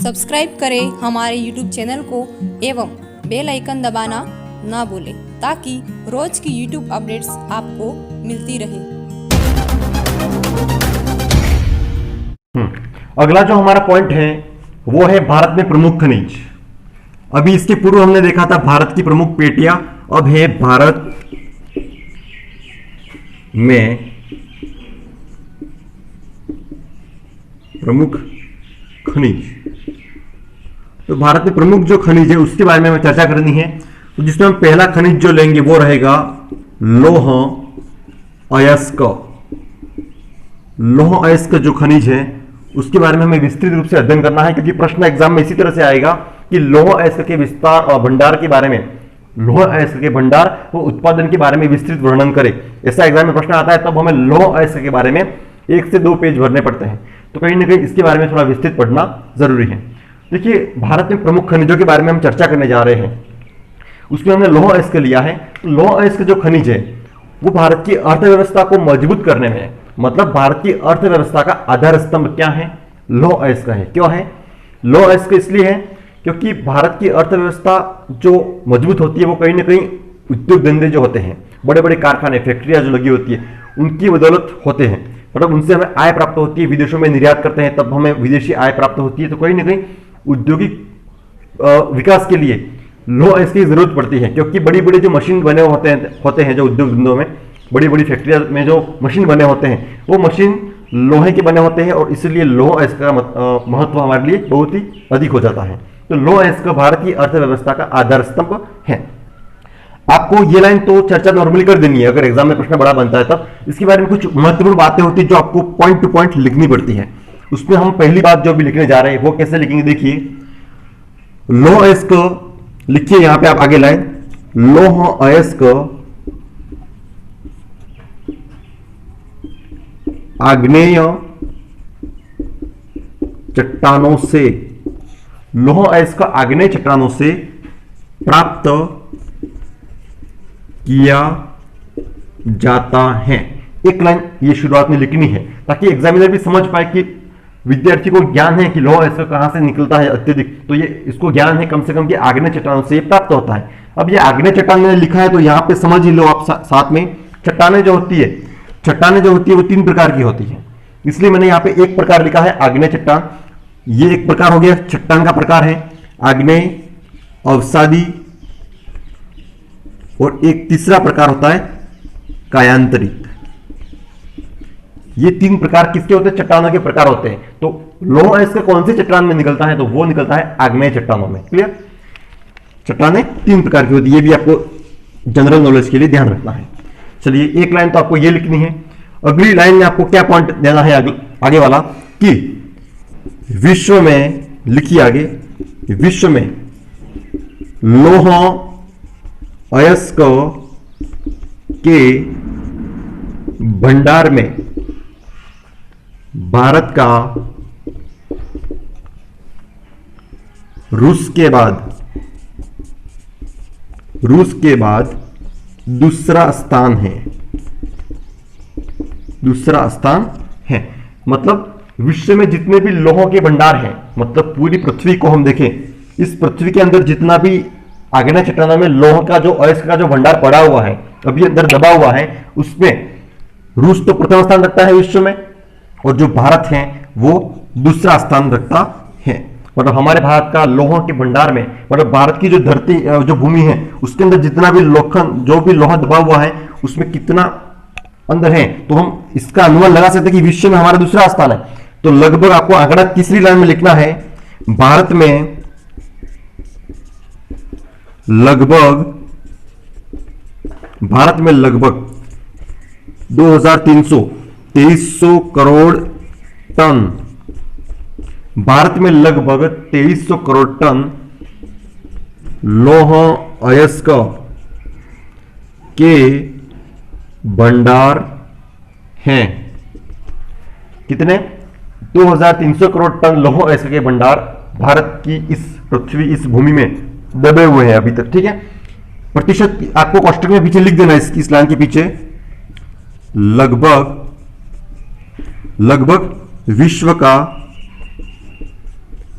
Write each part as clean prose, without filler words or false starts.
Subscribe करें हमारे YouTube channel को एवं बेल आइकन दबाना ना भूलें ताकि रोज की YouTube अपडेट्स आपको मिलती रहे। अगला जो हमारा पॉइंट है वो है भारत में प्रमुख खनिज। अभी इसके पूर्व हमने देखा था भारत की प्रमुख पेटियां, अब है भारत में प्रमुख खनिज। तो भारत में प्रमुख जो खनिज है उसके बारे में हमें चर्चा करनी है। तो जिसमें हम पहला खनिज जो लेंगे वो रहेगा लौह अयस्क। लौह अयस्क जो खनिज है उसके बारे में हमें विस्तृत रूप से अध्ययन करना है, क्योंकि प्रश्न एग्जाम में इसी तरह से आएगा कि लौह अयस्क के विस्तार और भंडार के बारे में, लौह अयस्क के भंडार व उत्पादन के बारे में विस्तृत वर्णन करें। ऐसा एग्जाम में प्रश्न आता है, तब हमें लौह अयस्क के बारे में 1 से 2 पेज भरने पड़ते हैं। तो कहीं ना कहीं इसके बारे में थोड़ा विस्तृत पढ़ना जरूरी है। देखिए, भारत में प्रमुख खनिजों के बारे में हम चर्चा करने जा रहे हैं। उसमें हमने लौह अयस्क लिया है। लौह अयस्क जो खनिज है वो भारत की अर्थव्यवस्था को मजबूत करने में, मतलब भारत की अर्थव्यवस्था का आधार स्तंभ क्या है? लौह अयस्क है। क्यों है लौह अयस्क? इसलिए है क्योंकि भारत की अर्थव्यवस्था जो मजबूत होती है वो कहीं ना कहीं उद्योग धंधे जो होते हैं, बड़े बड़े कारखाने, फैक्ट्रियां जो लगी होती है, उनकी बदौलत होते हैं। मतलब उनसे हमें आय प्राप्त होती है, विदेशों में निर्यात करते हैं तब हमें विदेशी आय प्राप्त होती है। तो कहीं ना कहीं औद्योगिक विकास के लिए लौह अयस्क की जरूरत पड़ती है, क्योंकि बड़ी बड़ी जो मशीन बने होते हैं जो उद्योग धंधों में, बड़ी बड़ी फैक्ट्रियां में जो मशीन बने होते हैं वो मशीन लोहे के बने होते हैं, और इसलिए लौह अयस्क का महत्व हमारे लिए बहुत ही अधिक हो जाता है। तो लौह अयस्क भारत की अर्थव्यवस्था का आधार स्तंभ है। आपको ये लाइन तो चर्चा नॉर्मली कर देनी है, अगर एग्जाम में प्रश्न बड़ा बनता है तब। इसके बारे में कुछ महत्वपूर्ण बातें होती है जो आपको पॉइंट टू पॉइंट लिखनी पड़ती है। उसमें हम पहली बात जो भी लिखने जा रहे हैं वो कैसे लिखेंगे, देखिए लौह अयस्क लिखिए, यहां पे आप आगे लाइन, लौह अयस्क आग्नेय चट्टानों से, लौह अयस्क आग्नेय चट्टानों से प्राप्त किया जाता है। एक लाइन ये शुरुआत में लिखनी है ताकि एग्जामिनर भी समझ पाए कि विद्यार्थी को ज्ञान है कि लौह अयस्क कहां से निकलता है अत्यधिक, तो ये इसको ज्ञान है कम से कम कि आग्नेय चट्टानों से प्राप्त होता है। अब ये आग्नेय चट्टान मैंने लिखा है तो यहां पे समझ ही लो आप साथ में, चट्टानें जो होती है वो 3 प्रकार की होती है, इसलिए मैंने यहां पे एक प्रकार लिखा है आग्नेय चट्टान। ये एक प्रकार हो गया, चट्टान का प्रकार है आग्नेय, अवसादी, और एक तीसरा प्रकार होता है कायांतरित। ये 3 प्रकार किसके होते हैं? चट्टानों के प्रकार होते हैं। तो लौह अयस्क कौन से चट्टान में निकलता है? तो वो निकलता है आग्नेय चट्टानों में। क्लियर? चट्टानें 3 प्रकार की होती है, ये भी आपको जनरल नॉलेज के लिए ध्यान रखना है। चलिए, एक लाइन तो आपको ये लिखनी है। अगली लाइन में आपको क्या पॉइंट देना है आगे वाला, कि विश्व में, लिखिए आगे, विश्व में लौह अयस्क के भंडार में भारत का रूस के बाद दूसरा स्थान है। मतलब विश्व में जितने भी लोहों के भंडार हैं, मतलब पूरी पृथ्वी को हम देखें, इस पृथ्वी के अंदर जितना भी आग्नेय चट्टानों में लोह का जो अयस्क का जो भंडार पड़ा हुआ है, अभी अंदर दबा हुआ है, उसमें रूस तो प्रथम स्थान रखता है विश्व में, और जो भारत है वो दूसरा स्थान रखता है। मतलब हमारे भारत का लोहों के भंडार में, मतलब भारत की जो धरती, जो भूमि है, उसके अंदर जितना भी जो भी लोहा दबा हुआ है उसमें कितना अंदर है, तो हम इसका अनुमान लगा सकते हैं कि विश्व में हमारा दूसरा स्थान है। तो लगभग आपको आंकड़ा तीसरी लाइन में लिखना है, भारत में लगभग 2300 करोड़ टन, भारत में लगभग 2300 करोड़ टन लौह अयस्क के भंडार हैं। कितने? 2300 करोड़ टन लौह अयस्क के भंडार भारत की इस पृथ्वी, इस भूमि में दबे हुए हैं अभी तक। ठीक है, प्रतिशत आपको कोष्टक में पीछे लिख देना, इसकी इस लाइन के पीछे लगभग विश्व का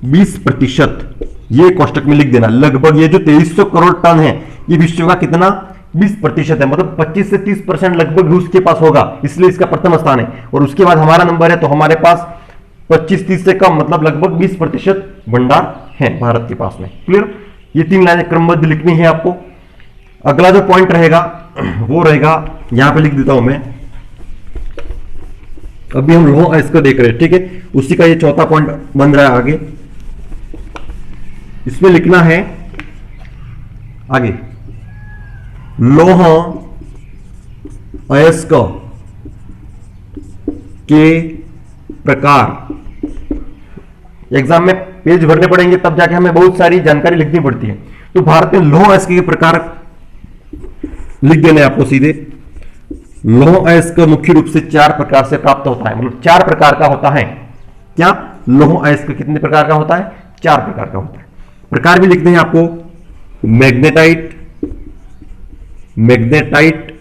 20%, ये कोष्टक में लिख देना। लगभग ये जो 2300 करोड़ टन है, ये विश्व का कितना 20% है, मतलब 25 से 30% लगभग रूस के पास होगा, इसलिए इसका प्रथम स्थान है। और उसके बाद हमारा नंबर है, तो हमारे पास 25-30 से कम, मतलब लगभग 20% भंडार है भारत के पास में। क्लियर? ये 3 लाइनें क्रमबद्ध लिखनी है आपको। अगला जो पॉइंट रहेगा वो रहेगा, यहां पे लिख देता हूं मैं। अभी हम लौह अयस्क देख रहे हैं, ठीक है, उसी का ये चौथा पॉइंट बन रहा है आगे। इसमें लिखना है आगे, लौह अयस्क के प्रकार। एग्जाम में पेज भरने पड़ेंगे, तब जाके हमें बहुत सारी जानकारी लिखनी पड़ती है। तो भारत में लौह अयस्क के प्रकार लिख देने आपको सीधे। लौह अयस्क मुख्य रूप से 4 प्रकार से प्राप्त होता है, मतलब 4 प्रकार का होता है। क्या? लौह अयस्क कितने प्रकार का होता है? 4 प्रकार का होता है। प्रकार भी लिखते हैं आपको, मैग्नेटाइट, मैग्नेटाइट,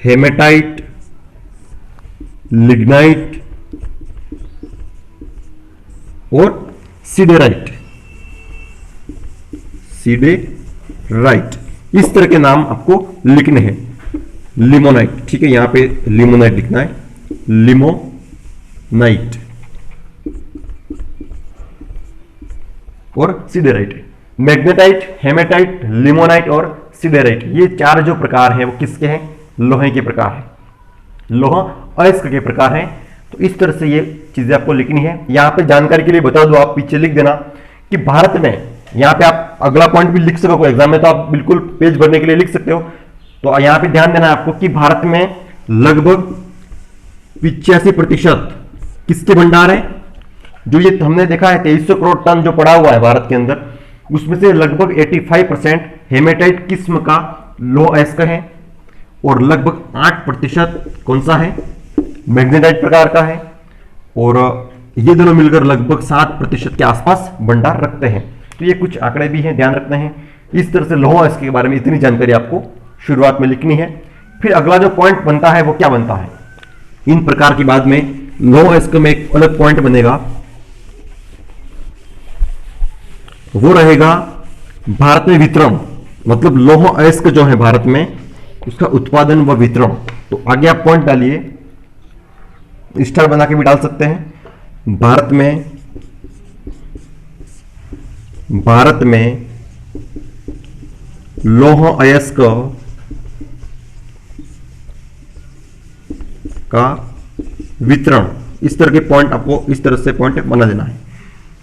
हेमेटाइट, लिग्नाइट और सिडेराइट। सिडेराइट, इस तरह के नाम आपको लिखने हैं। लिमोनाइट, ठीक है, यहां पे लिमोनाइट लिखना है, लिमोनाइट और सिडेराइट। मैग्नेटाइट, हेमेटाइट, लिमोनाइट और सिडेराइट, ये 4 जो प्रकार हैं वो किसके हैं? लोहे के प्रकार हैं, लौह अयस्क के प्रकार हैं। तो इस तरह से ये चीजें आपको लिखनी है। यहां पे जानकारी के लिए बता दो, आप पीछे लिख देना कि भारत में, यहां पे आप अगला पॉइंट भी लिख सको एग्जाम में, तो आप बिल्कुल पेज भरने के लिए लिख सकते हो। तो यहां पे ध्यान देना आपको कि भारत में लगभग 85% किसके भंडार है? जो ये हमने देखा है 2300 करोड़ टन जो पड़ा हुआ है भारत के अंदर, उसमें से लगभग 85% हेमेटाइट किस्म का लौह अयस्क है और लगभग 8% कौन सा है? मैग्नेटाइट प्रकार का है। और ये दोनों मिलकर लगभग 7% के आसपास भंडार रखते हैं। तो ये कुछ आंकड़े भी हैं, ध्यान रखना है। इस तरह से लौह अयस्क के बारे में इतनी जानकारी आपको शुरुआत में लिखनी है। फिर अगला जो पॉइंट बनता है वो क्या बनता है? इन प्रकार के बाद में लौह अयस्क में एक अलग पॉइंट बनेगा, वो रहेगा भारत में वितरण, मतलब लौह अयस्क जो है भारत में, उसका उत्पादन व वितरण। तो आगे आप पॉइंट डालिए, स्टार बना के भी डाल सकते हैं। भारत में लौह अयस्क का वितरण, इस तरह के पॉइंट आपको इस तरह से पॉइंट बना देना है।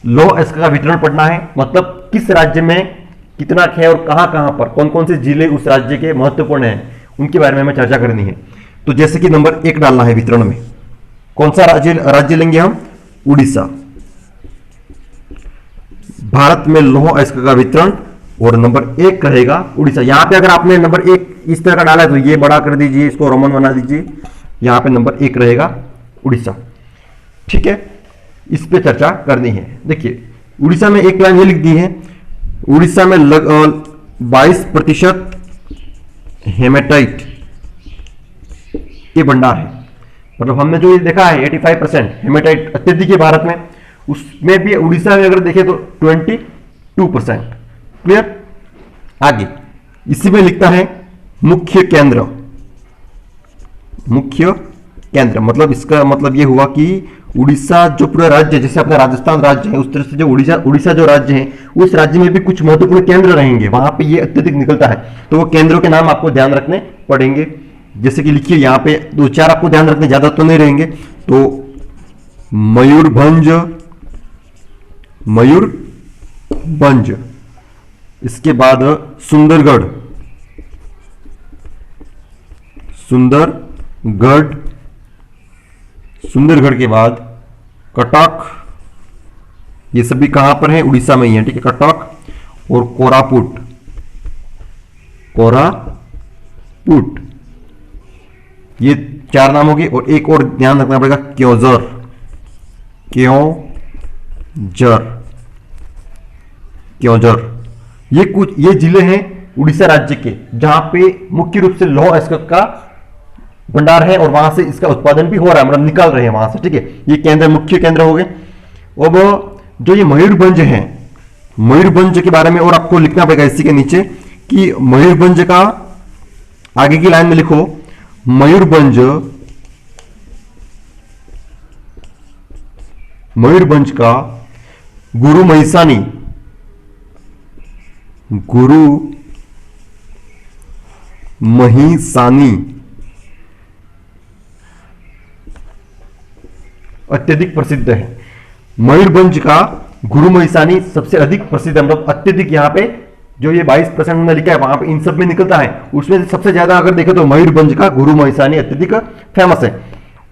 लौह अयस्क का वितरण पढ़ना है, मतलब किस राज्य में कितना है और कहां कहां पर, कौन कौन से जिले उस राज्य के महत्वपूर्ण हैं, उनके बारे में हमें चर्चा करनी है। तो जैसे कि नंबर 1 डालना है वितरण में, कौन सा राज्य लेंगे हम? उड़ीसा। भारत में लौह अयस्क का वितरण और नंबर 1 रहेगा उड़ीसा। यहां पे अगर आपने नंबर 1 इस तरह का डाला है तो ये बड़ा कर दीजिए, इसको रोमन बना दीजिए, यहां पे नंबर 1 रहेगा उड़ीसा। ठीक है, इस पे चर्चा करनी है। देखिए उड़ीसा में एक लाइन ये लिख दी है, उड़ीसा में 22% हेमेटाइट के भंडार है। मतलब हमने जो ये देखा है 85% हेमेटाइट अत्यधिक है भारत में, उसमें भी उड़ीसा में अगर देखें तो 22%। क्लियर? आगे इसी में लिखता है मुख्य केंद्र। मुख्य केंद्र मतलब इसका मतलब ये हुआ कि उड़ीसा जो पूरा राज्य, जैसे अपना राजस्थान राज्य है, उस तरह से जो उड़ीसा जो राज्य है, उस राज्य में भी कुछ महत्वपूर्ण केंद्र रहेंगे, वहां पे ये अत्यधिक निकलता है। तो वो केंद्रों के नाम आपको ध्यान रखने पड़ेंगे। जैसे कि लिखिए यहाँ पे 2-4 आपको ध्यान रखने, ज्यादा तो नहीं रहेंगे। तो मयूरभंज, इसके बाद सुंदरगढ़ के बाद कटक, ये सभी कहां पर है? उड़ीसा में ही है। ठीक है, कटक और कोरापुट, ये 4 नाम हो गए। और एक और ध्यान रखना पड़ेगा, क्योंझर। ये जिले हैं उड़ीसा राज्य के, जहां पे मुख्य रूप से लौह अयस्क का भंडार है और वहां से इसका उत्पादन भी हो रहा है, मतलब निकाल रहे हैं वहां से, ठीक है। ये केंद्र, मुख्य केंद्र हो गए। अब जो ये मयूरभंज है, मयूरभंज के बारे में और आपको लिखना पड़ेगा इसी के नीचे कि मयूरभंज का आगे की लाइन में लिखो, मयूरभंज, मयूरभंज का गुरु महिसानी, गुरु महिसानी अत्यधिक प्रसिद्ध है। मयूरभंज का गुरु महिसानी सबसे अधिक प्रसिद्ध है, मतलब अत्यधिक। यहां पे जो ये 22% हमने लिखा है वहां पे इन सब में निकलता है, उसमें से सबसे ज्यादा अगर देखें तो मयूरभंज का गुरु महिसानी अत्यधिक फेमस है।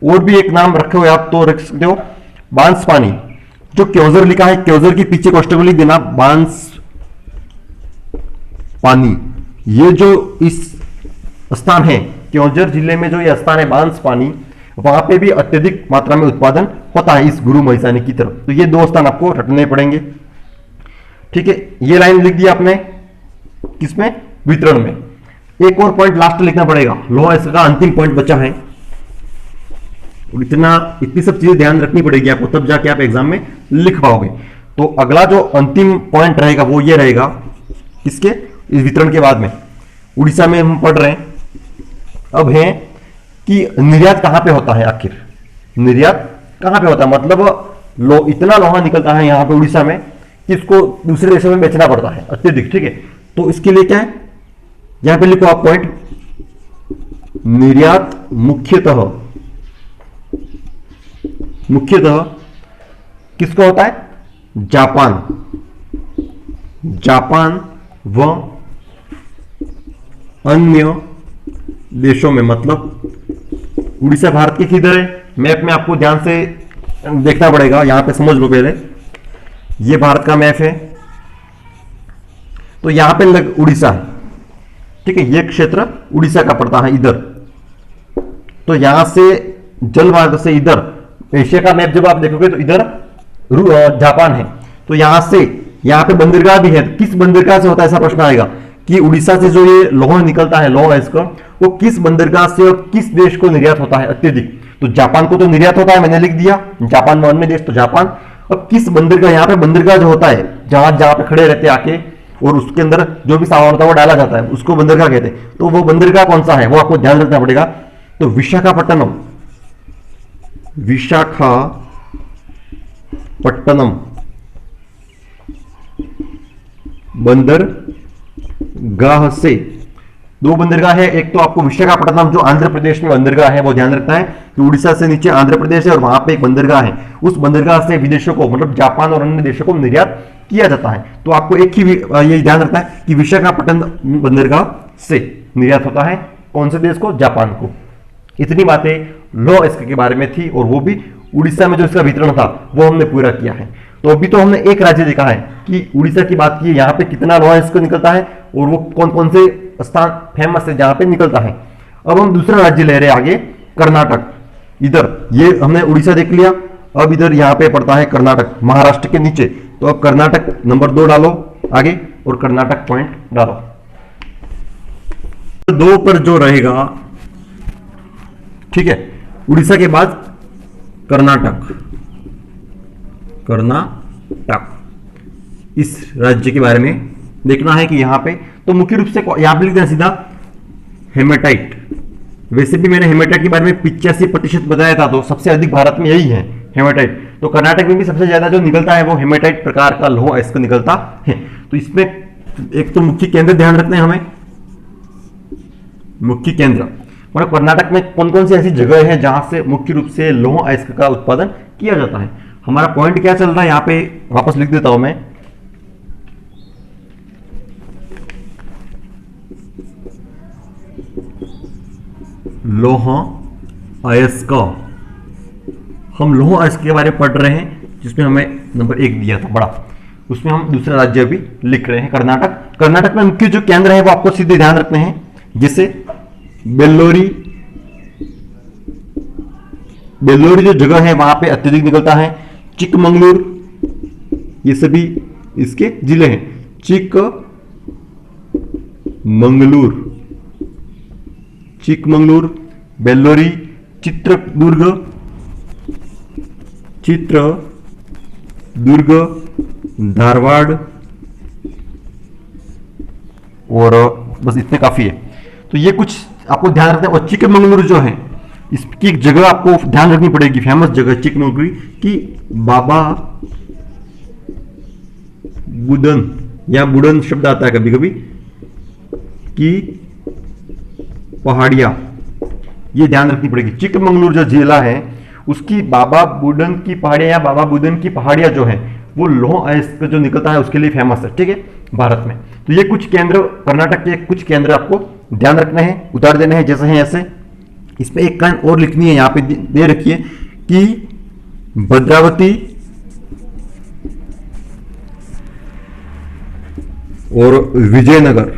और भी एक नाम रखे हुए आप तो रख सकते हो, बांसपानी। जो क्योजर लिखा है, क्योजर के पीछे कोष्टक लिख देना, बांसपानी। ये जो इस स्थान है, क्योंझर जिले में जो ये स्थान है बांसपानी, वहां पे भी अत्यधिक मात्रा में उत्पादन होता है इस गुरु महिसानी की तरफ। तो ये दो स्थान आपको रटने पड़ेंगे, ठीक है। ये लाइन लिख दिया आपने, किसमें, वितरण में। एक और पॉइंट लास्ट लिखना पड़ेगा, लोहा इसका अंतिम पॉइंट बचा है। इतनी सब चीजें ध्यान रखनी पड़ेगी आपको, तब जाके आप एग्जाम में लिख पाओगे। तो अगला जो अंतिम पॉइंट रहेगा वो ये रहेगा, किसके, इस वितरण के बाद में। उड़ीसा में हम पढ़ रहे हैं अब है कि निर्यात कहां पे होता है, आखिर निर्यात कहां पे होता है, मतलब इतना लोहा निकलता है यहां पे उड़ीसा में कि इसको दूसरे देशों में बेचना पड़ता है अत्यधिक, ठीक है। तो इसके लिए क्या है, यहां पे लिखो आप पॉइंट, निर्यात मुख्यतः किसको होता है, जापान, जापान व अन्य देशों में। मतलब उड़ीसा भारत के किधर है, मैप में आपको ध्यान से देखना पड़ेगा, यहां पे समझ लो पहले। ये भारत का मैप है, तो यहां पे उड़ीसा है, ठीक है। ये क्षेत्र उड़ीसा का पड़ता है इधर। तो यहां से जलमार्ग से इधर एशिया का मैप जब आप देखोगे तो इधर जापान है। तो यहां से यहां पे बंदरगाह भी है। किस बंदरगाह से होता है, ऐसा प्रश्न आएगा कि उड़ीसा से जो ये लोहा निकलता है, लोहा इसका, वो किस बंदरगाह से और किस देश को निर्यात होता है अत्यधिक। तो जापान को तो निर्यात होता है, मैंने लिख दिया, जापान में अन्य देश तो जापान। अब किस बंदरगाह, यहाँ पे बंदरगाह जो होता है, जहां पे खड़े रहते आके और उसके अंदर जो भी सामान होता है वो डाला जाता है, उसको बंदरगाह कहते हैं। तो वो बंदरगाह कौन सा है वो आपको ध्यान रखना पड़ेगा। तो विशाखापट्टनम, विशाखापट्टनम बंदरगाह से दो बंदरगाह है। एक तो आपको विशाखापट्टनम जो आंध्र प्रदेश में बंदरगाह है वो ध्यान रखना है कि उड़ीसा से नीचे आंध्र प्रदेश है और वहां पे एक बंदरगाह है। उस बंदरगाह से विदेशों को, मतलब जापान और अन्य देशों को निर्यात किया जाता है। तो आपको एक ही ये ध्यान रखना है कि विशाखापट्टनम बंदरगाह से निर्यात होता है कौन से देश को, जापान को। इतनी बातें लौह अयस्क के बारे में थी और वो भी उड़ीसा में जो इसका वितरण था वो हमने पूरा किया है। तो अभी तो हमने एक राज्य देखा है कि उड़ीसा की बात की है, यहाँ पे कितना लौह अयस्क निकलता है और वो कौन कौन से स्थान फेमस है जहां पे निकलता है। अब हम दूसरा राज्य ले रहे हैं आगे, कर्नाटक। इधर ये हमने उड़ीसा देख लिया, अब इधर यहाँ पे पड़ता है कर्नाटक, महाराष्ट्र के नीचे। तो अब कर्नाटक नंबर 2 डालो आगे और कर्नाटक पॉइंट डालो। 2 पर जो रहेगा, ठीक है, उड़ीसा के बाद कर्नाटक, कर्नाटक इस राज्य के बारे में देखना है कि यहां पे तो मुख्य रूप से यहां पे लिख देना सीधा हेमेटाइट। वैसे भी मैंने हेमेटाइट के बारे में 85% बताया था, तो सबसे अधिक भारत में यही है हेमेटाइट। तो कर्नाटक में भी सबसे ज्यादा जो निकलता है वो हेमेटाइट प्रकार का लौह अयस्क निकलता है। तो इसमें एक तो मुख्य केंद्र ध्यान रखना है हमें, मुख्य केंद्र मतलब कर्नाटक में कौन कौन सी ऐसी जगह है जहां से मुख्य रूप से लौह अयस्क का उत्पादन किया जाता है। हमारा पॉइंट क्या चल रहा है, यहां पे वापस लिख देता हूं मैं, लौह अयस्क। हम लौह अयस्क के बारे में पढ़ रहे हैं जिसमें हमें नंबर 1 दिया था बड़ा, उसमें हम दूसरा राज्य भी लिख रहे हैं कर्नाटक। कर्नाटक में मुख्य जो केंद्र है वो आपको सीधे ध्यान रखने हैं, जैसे बेल्लोरी, बेल्लोरी जो जगह है वहां पे अत्यधिक निकलता है। चिकमंगलुर, ये सभी इसके जिले हैं। चिकमंगलुर, चिकमंगलुर बेल्लोरी, चित्रदुर्ग, धारवाड़, और बस इतने काफी है। तो ये कुछ आपको ध्यान रखना है। और चिकमंगलुरु जो है, इसकी एक जगह आपको ध्यान रखनी पड़ेगी, फेमस जगह चिकमंगलुरु की, बाबा बुदन या बुडन शब्द आता है कभी कभी, की पहाड़ियां, ये ध्यान रखनी पड़ेगी। चिकमंगलुरु जो जिला है उसकी बाबा बुडन की पहाड़ियां या बाबा बुदन की पहाड़ियां जो है वो लौह अयस्क जो निकलता है उसके लिए फेमस है, ठीक है, भारत में। तो ये कुछ केंद्र, कर्नाटक के कुछ केंद्र आपको ध्यान रखना है, उतार देने हैं जैसे हैं ऐसे। इसमें एक कान और लिखनी है, यहां पे दे रखिए कि भद्रावती और विजयनगर,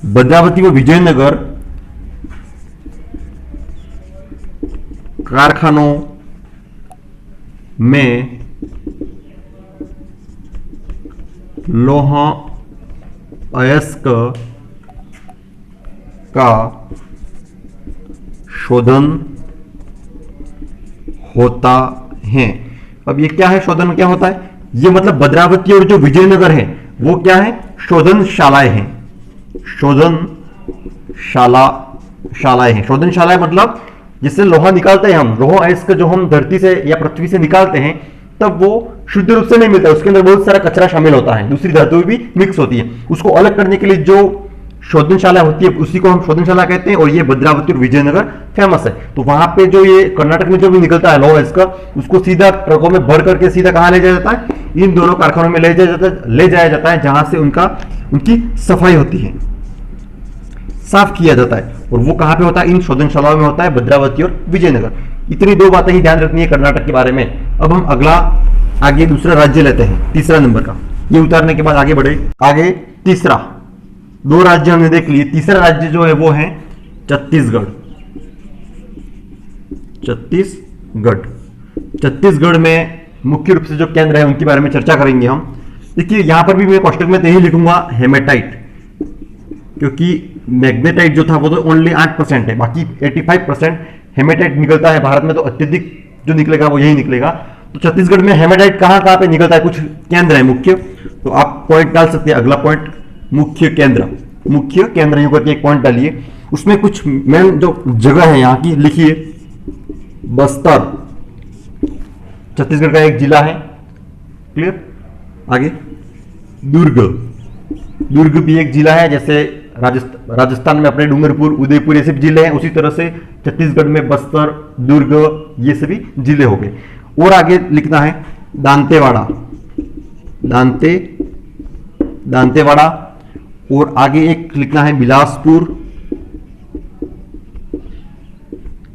भद्रावती व विजयनगर कारखानों में लौह अयस्क का शोधन होता है। अब ये क्या है, शोधन क्या होता है? ये मतलब भद्रावती और जो विजयनगर है वो क्या है, शोधनशालाएं हैं। शोधनशालाएं हैं। शोधनशालाएं मतलब जिससे लोहा निकालते हैं हम, लोहा अयस्क जो हम धरती से या पृथ्वी से निकालते हैं, तब वो शुद्ध रूप से नहीं मिलता, उसके अंदर बहुत सारा कचरा शामिल होता है, दूसरी धातुएं भी मिक्स होती है। उसको अलग करने के लिए जो शोधनशाला होती है उसी को हम शोधनशाला कहते हैं। और ये भद्रावती और विजयनगर फेमस है। तो वहां पे जो ये कर्नाटक में जो भी निकलता है लोहा अयस्क, उसको सीधा ट्रकों में भर करके सीधा कहां ले जाया जाता है, इन दोनों कारखानों में ले जाया जाता है जहां से उनकी सफाई होती है, साफ किया जाता है। और वो कहां पे होता है, इन शोधनशालाओं में होता है, भद्रावती और विजयनगर। इतनी दो बातें ही ध्यान रखनी है कर्नाटक के बारे में। अब हम आगे दूसरा राज्य लेते हैं, तीसरा नंबर का। ये उतारने के बाद आगे बढ़े। आगे तीसरा, दो राज्य हमने देख लिए, तीसरा राज्य जो है वो है छत्तीसगढ़। छत्तीसगढ़ में मुख्य रूप से जो केंद्र है उनके बारे में चर्चा करेंगे हम। देखिए यहां पर भी मैं कोष्टक में यही लिखूंगा हेमेटाइट, क्योंकि मैग्नेटाइट जो था वो तो ओनली 8% है, बाकी 85% हेमेटाइट निकलता है भारत में। तो अत्यधिक जो निकलेगा वो यही निकलेगा। तो छत्तीसगढ़ में हेमेटाइट कहां पे निकलता है, कुछ केंद्र है मुख्य, तो आप पॉइंट डाल सकते हैं। अगला पॉइंट, मुख्य केंद्र यूं करके एक पॉइंट डालिए। उसमें कुछ मेन जो जगह है यहाँ की लिखिए। बस्तर छत्तीसगढ़ का एक जिला है, क्लियर। आगे दुर्ग भी एक जिला है, जैसे राजस्थान में अपने डूंगरपुर, उदयपुर ये सब जिले हैं, उसी तरह से छत्तीसगढ़ में बस्तर, दुर्ग ये सभी जिले हो गए। और आगे लिखना है दांतेवाड़ा, और आगे एक लिखना है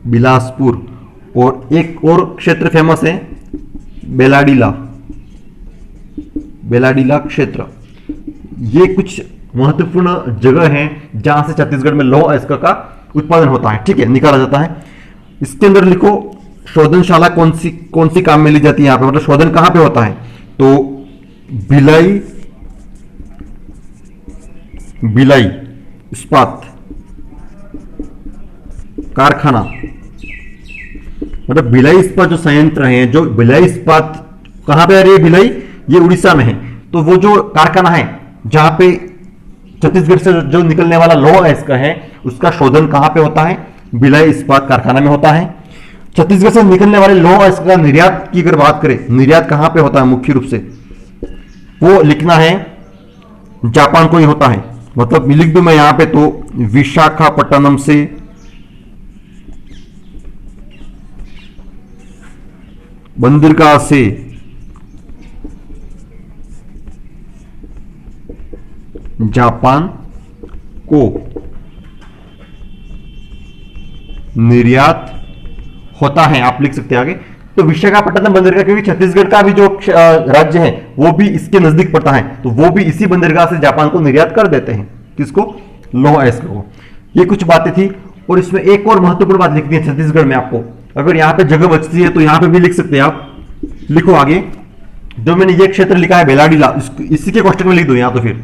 बिलासपुर, और एक और क्षेत्र फेमस है बेलाडीला क्षेत्र। ये कुछ महत्वपूर्ण जगह हैं जहां से छत्तीसगढ़ में लौह अयस्क का उत्पादन होता है, ठीक है, निकाला जाता है। इसके अंदर लिखो शोधनशाला कौन सी काम में ली जाती है यहां पे, मतलब शोधन कहां पे होता है, तो भिलाई इस्पात कारखाना, मतलब भिलाई इस्पात जो संयंत्र है, जो भिलाई इस्पात कहां पे आ रही है, भिलाई ये उड़ीसा में है। तो वो जो कारखाना है जहां पे छत्तीसगढ़ से जो निकलने वाला लौह अयस्क है उसका शोधन कहां पे होता है, भिलाई इस्पात कारखाना में होता है। छत्तीसगढ़ से निकलने वाले लौह अयस्क का निर्यात की अगर बात करें, निर्यात कहां पे होता है मुख्य रूप से, वो लिखना है जापान को ही होता है। मतलब लिख दूं मैं यहां पे, तो विशाखापट्टनम से बंदरगाह से जापान को निर्यात होता है, आप लिख सकते हैं आगे। तो विशाखापट्टनम बंदरगाह, क्योंकि छत्तीसगढ़ का भी जो राज्य है वो भी इसके नजदीक पड़ता है, तो वो भी इसी बंदरगाह से जापान को निर्यात कर देते हैं। किसको, लौह अयस्क को। ये कुछ बातें थी। और इसमें एक और महत्वपूर्ण बात लिखनी है छत्तीसगढ़ में आपको, अगर यहां पे जगह बचती है तो यहां पे भी लिख सकते हैं आप। लिखो आगे, जो मैंने ये क्षेत्र लिखा है बेलाडीला, इसी के क्वेश्चन में लिख दो यहां। तो फिर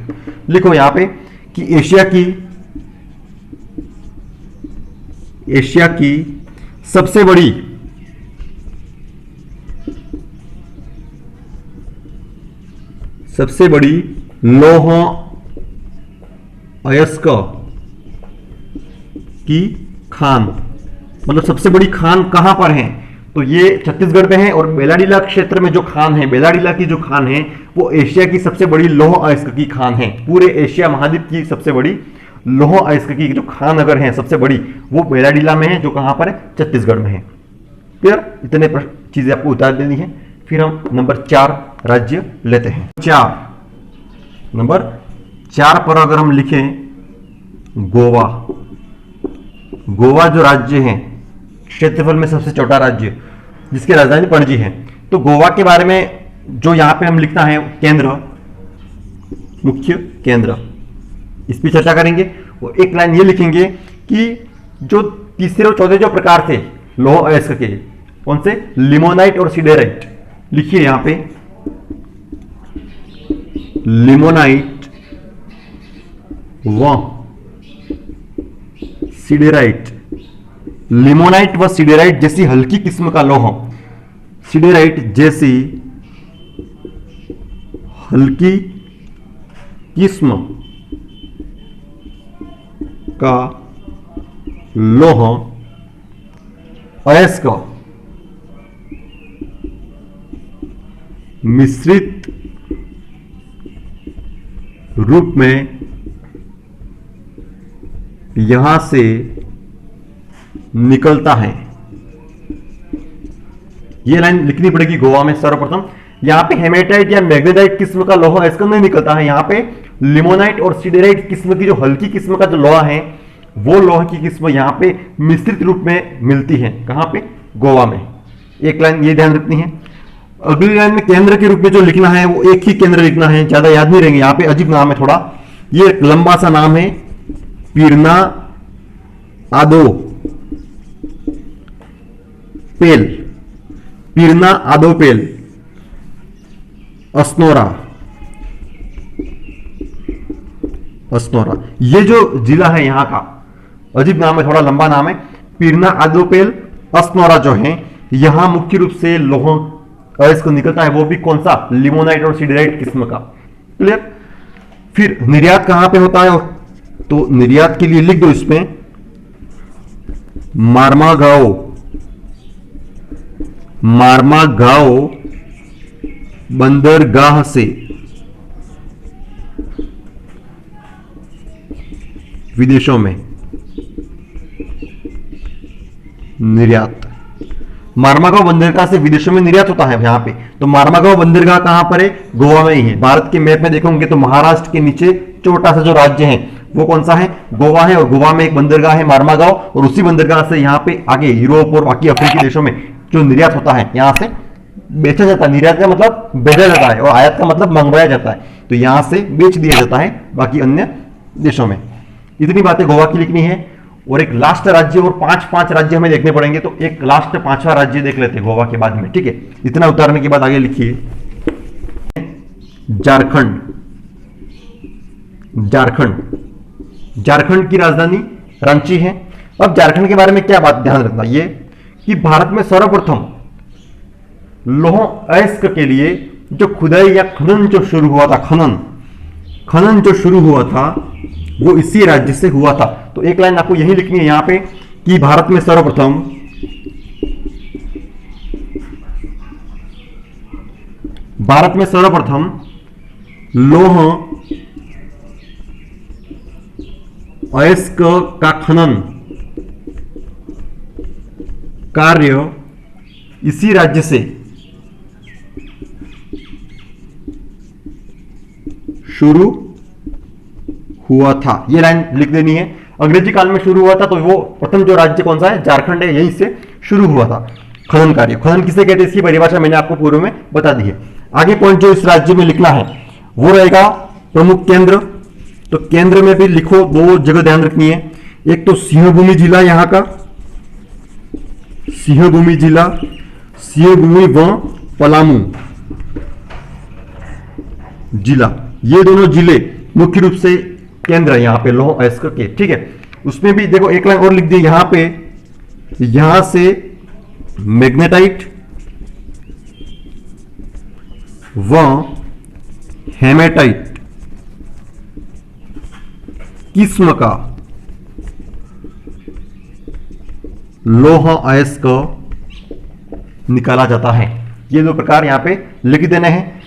लिखो यहां पे कि एशिया की सबसे बड़ी लौह अयस्क की खान, मतलब सबसे बड़ी खान कहां पर है? तो ये छत्तीसगढ़ में है, और बेलाडीला क्षेत्र में जो खान है, बेलाडीला की जो खान है वो एशिया की सबसे बड़ी लौह अयस्क की खान है। पूरे एशिया महाद्वीप की सबसे बड़ी लौह अयस्क की जो खान अगर है सबसे बड़ी, वो बेलाडीला में है, जो कहां पर है? छत्तीसगढ़ में है। क्लियर? इतने चीजें आपको उतार देनी है। फिर हम नंबर 4 राज्य लेते हैं। नंबर 4 पर अगर हम लिखें गोवा। गोवा जो राज्य है, क्षेत्रफल में सबसे छोटा राज्य, जिसकी राजधानी पणजी है। तो गोवा के बारे में जो यहां पे हम लिखना है केंद्र, मुख्य केंद्र, इस पर चर्चा करेंगे। और एक लाइन ये लिखेंगे कि जो तीसरे और चौथे जो प्रकार थे लौह अयस्क के, कौन से? लिमोनाइट और सिडेराइट। लिखिए यहां पे लिमोनाइट व सिडेराइट। लिमोनाइट व सिडेराइट जैसी हल्की किस्म का लौह, सिडेराइट जैसी हल्की किस्म का लौह अयस्क मिश्रित रूप में यहां से निकलता है। यह लाइन लिखनी पड़ेगी गोवा में सर्वप्रथम। यहां पे हेमेटाइट या मैग्नेटाइट किस्म का लोहा अयस्क नहीं निकलता है, यहां पे लिमोनाइट और सिडेराइट किस्म की जो हल्की किस्म का जो लोहा है, वो लोहे की किस्म यहां पे मिश्रित रूप में मिलती है। कहां पे? गोवा में। एक लाइन ये ध्यान रखनी है। अगली लाइन में केंद्र के रूप में जो लिखना है वो एक ही केंद्र लिखना है, ज्यादा याद नहीं रहेंगे। यहां पे अजीब नाम है थोड़ा, ये एक लंबा सा नाम है, पीरना आदो पेल, पीरना आदो पेल अस्नोरा। अस्नोरा ये जो जिला है यहां का, अजीब नाम है, थोड़ा लंबा नाम है, पीरना आदो पेल अस्नोरा जो है, यहां मुख्य रूप से लौह अयस्क निकलता है, वो भी कौन सा? लिमोनाइट और सिडेराइट किस्म का। क्लियर? फिर निर्यात कहां पे होता है? तो निर्यात के लिए लिख दो इसमें मार्मागाओ, मार्मागाओ बंदरगाह से विदेशों में निर्यात। मार्मागांव बंदरगाह से विदेशों में निर्यात होता है यहां पे। तो मार्मागांव बंदरगाह कहां पर है? गोवा में ही है। भारत के मैप में देखोगे तो महाराष्ट्र के नीचे छोटा सा जो राज्य है वो कौन सा है? गोवा है। और गोवा में एक बंदरगाह है मार्मागांव, और उसी बंदरगाह से यहाँ पे आगे यूरोप और बाकी अफ्रीकी देशों में जो निर्यात होता है यहां से बेचा जाता है। निर्यात का मतलब भेजा जाता है, और आयात का मतलब मंगवाया जाता है। तो यहां से बेच दिया जाता है बाकी अन्य देशों में। इतनी बातें गोवा की लिखनी है। और एक लास्ट राज्य, और 5 राज्य हमें देखने पड़ेंगे, तो एक लास्ट 5वां राज्य देख लेते हैं गोवा के बाद में। ठीक है, इतना उतारने के बाद आगे लिखिए झारखंड। झारखंड, झारखंड की राजधानी रांची है। अब झारखंड के बारे में क्या बात ध्यान रखना, ये कि भारत में सर्वप्रथम लौह अयस्क के लिए जो खुदाई या खनन जो शुरू हुआ था, खनन जो शुरू हुआ था वो इसी राज्य से हुआ था। तो एक लाइन आपको यही लिखनी है यहां पे कि भारत में सर्वप्रथम लौह अयस्क का खनन कार्य इसी राज्य से शुरू हुआ था। ये लाइन लिख देनी है। अंग्रेजी काल में शुरू हुआ था, तो वो प्रथम जो राज्य कौन सा है? झारखंड है, यहीं से शुरू हुआ था खनन कार्य। खनन किसे कहते हैं इसकी परिभाषा मैंने आपको पूर्व में बता दी है। आगे पॉइंट जो इस राज्य में लिखना है वो रहेगा प्रमुख केंद्र। तो केंद्र में भी लिखो, 2 जगह ध्यान रखनी है। एक तो सिंहभूमि जिला, यहां का सिंहभूमि जिला, सिंहभूमि व पलामू जिला, ये दोनों जिले मुख्य रूप से केंद्र है यहां पे लौह अयस्क के। ठीक है, उसमें भी देखो एक लाइन और लिख दी यहां पे यहां से मैग्नेटाइट व हेमेटाइट किस्म का लौह अयस्क निकाला जाता है। ये दो प्रकार यहां पे लिख देने हैं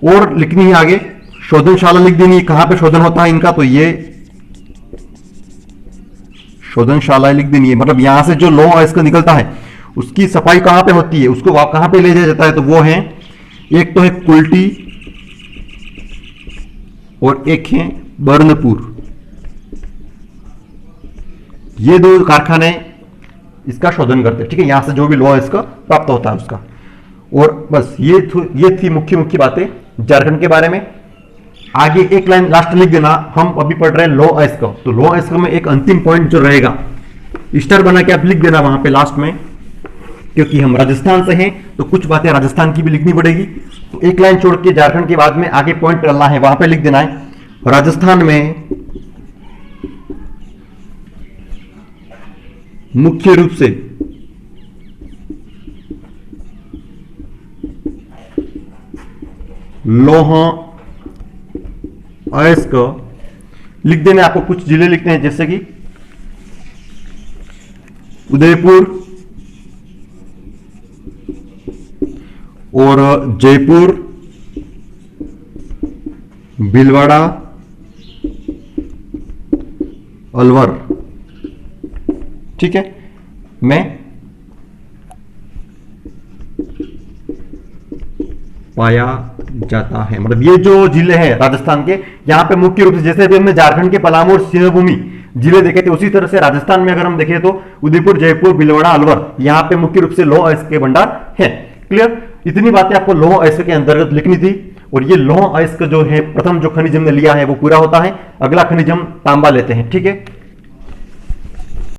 और लिखनी है आगे शोधनशाला लिख देनी है। कहां पे शोधन होता है इनका, तो ये शोधनशाला लिख देनी है। मतलब यहां से जो लौह अयस्क निकलता है उसकी सफाई कहां पे होती है, उसको कहां पे ले जाया जाता है, तो वो है एक तो है कुल्टी और एक है बर्नपुर। ये दो कारखाने इसका शोधन करते हैं। ठीक है, यहां से जो भी लौह इसका प्राप्त होता है उसका। और बस ये थी मुख्य मुख्य बातें झारखंड के बारे में। आगे एक लाइन लास्ट लिख देना, हम अभी पढ़ रहे हैं लौह अयस्क। तो लौह अयस्क में एक अंतिम पॉइंट जो रहेगा स्टार बना के आप लिख देना वहां पे लास्ट में, क्योंकि हम राजस्थान से हैं तो कुछ बातें राजस्थान की भी लिखनी पड़ेगी। तो एक लाइन छोड़ के झारखंड के बाद में आगे पॉइंट डालना है, वहां पे लिख देना है राजस्थान में मुख्य रूप से लौह अयस्क लिख देने। आपको कुछ जिले लिखते हैं जैसे कि उदयपुर और जयपुर, भीलवाड़ा, अलवर। ठीक है, में पाया जाता है। मतलब ये जो जिले हैं राजस्थान के, यहां पे मुख्य रूप से जैसे अभी हमने झारखंड के पलामू और सिंहभूमि जिले देखे थे, उसी तरह से राजस्थान में अगर हम देखें तो उदयपुर, जयपुर, भीलवाड़ा, अलवर, यहां पे मुख्य रूप से लौह अयस्क के भंडार है। क्लियर? इतनी बातें आपको लौह अयस्क के अंतर्गत लिखनी थी। और ये लौह अयस्क जो है, प्रथम जो खनिज हमने लिया है वो पूरा होता है। अगला खनिज हम तांबा लेते हैं। ठीक है।